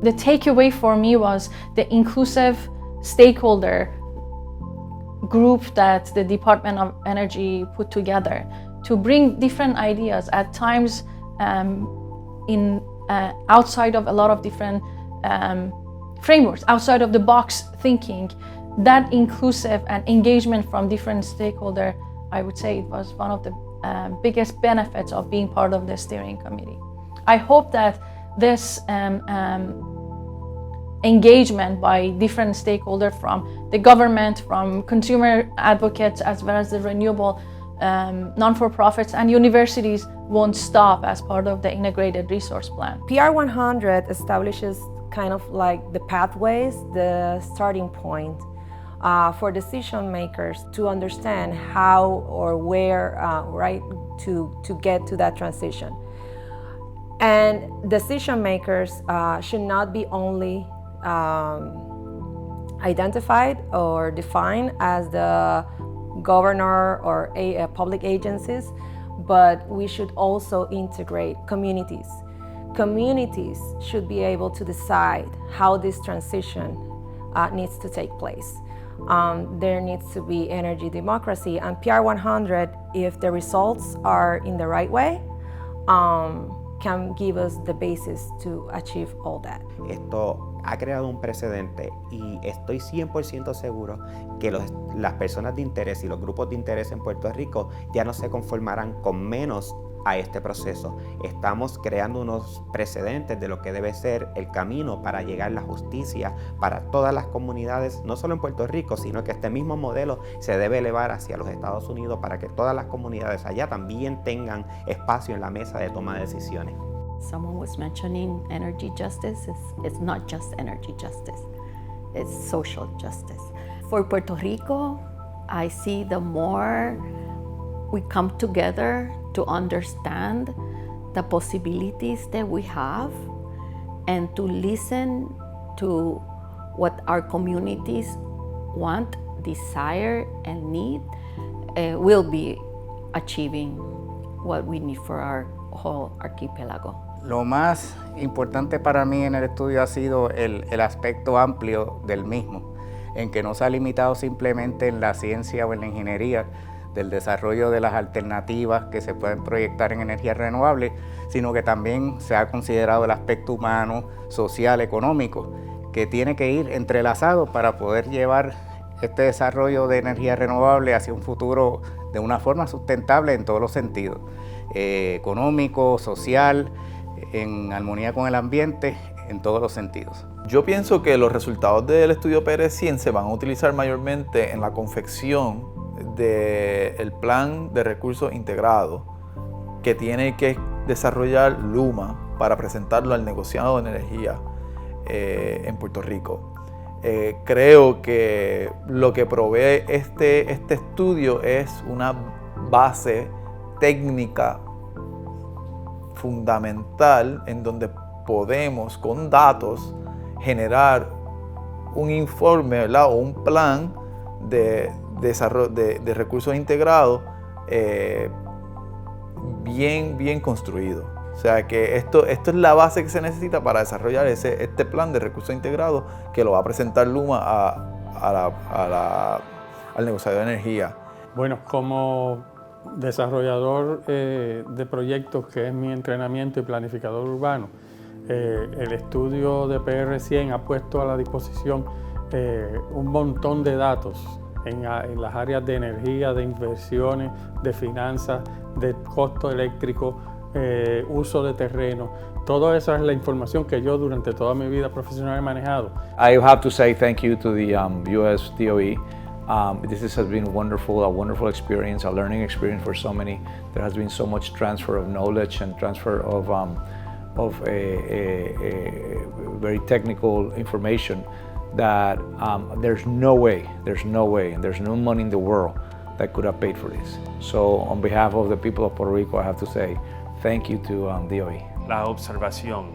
The takeaway for me was the inclusive stakeholder group that the Department of Energy put together to bring different ideas, at times outside of a lot of different frameworks, outside of the box thinking. That inclusive and engagement from different stakeholders, I would say it was one of the biggest benefits of being part of the steering committee. I hope that this engagement by different stakeholders from the government, from consumer advocates, as well as the renewable non-for-profits and universities won't stop as part of the integrated resource plan. PR 100 establishes kind of like the pathways, the starting point for decision makers to understand how or where to get to that transition. And decision makers should not be only identified or defined as the governor or public agencies, but we should also integrate communities. Communities should be able to decide how this transition needs to take place. There needs to be energy democracy, and PR 100, if the results are in the right way, can give us the basis to achieve all that. Esto ha creado un precedente y estoy 100% seguro que las personas de interés y los grupos de interés en Puerto Rico ya no se conformarán con menos a este proceso. Estamos creando unos precedentes de lo que debe ser el camino para llegar a la justicia para todas las comunidades, no solo en Puerto Rico, sino que este mismo modelo se debe elevar hacia los Estados Unidos para que todas las comunidades allá también tengan espacio en la mesa de toma de decisiones. Someone was mentioning energy justice. It's not just energy justice, it's social justice. For Puerto Rico, I see the more we come together to understand the possibilities that we have and to listen to what our communities want, desire, and need, we'll be achieving what we need for our whole archipelago. Lo más importante para mí en el estudio ha sido el aspecto amplio del mismo, en que no se ha limitado simplemente en la ciencia o en la ingeniería del desarrollo de las alternativas que se pueden proyectar en energías renovables, sino que también se ha considerado el aspecto humano, social, económico, que tiene que ir entrelazado para poder llevar este desarrollo de energía renovable hacia un futuro de una forma sustentable en todos los sentidos, económico, social, en armonía con el ambiente, en todos los sentidos. Yo pienso que los resultados del estudio PR100 se van a utilizar mayormente en la confección del plan de recursos integrados que tiene que desarrollar Luma para presentarlo al negociado de energía en Puerto Rico. Creo que lo que provee este estudio es una base técnica fundamental en donde podemos con datos generar un informe, ¿verdad? O un plan de desarrollo de recursos integrados bien construido. O sea que esto es la base que se necesita para desarrollar este plan de recursos integrados que lo va a presentar Luma al negociador de energía. Bueno, como desarrollador de proyectos, que es mi entrenamiento y planificador urbano, el estudio de PR100 ha puesto a la disposición un montón de datos en las áreas de energía, de inversiones, de finanzas, de costo eléctrico, uso de terreno. Toda esa es la información que yo durante toda mi vida profesional he manejado. I have to say thank you to the U.S. DOE. This has been a wonderful experience, a learning experience for so many. There has been so much transfer of knowledge and transfer of very technical information that there's no way, and there's no money in the world that could have paid for this. So on behalf of the people of Puerto Rico, I have to say thank you to DOE. La observación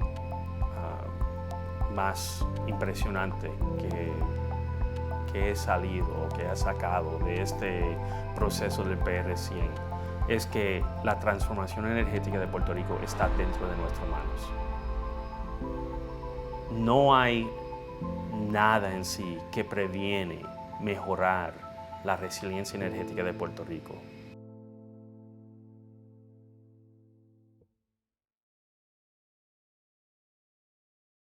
más impresionante que he salido o que he sacado de este proceso del PR100 es que la transformación energética de Puerto Rico está dentro de nuestras manos. no hay nada en sí que previene mejorar la resiliencia energética de Puerto Rico.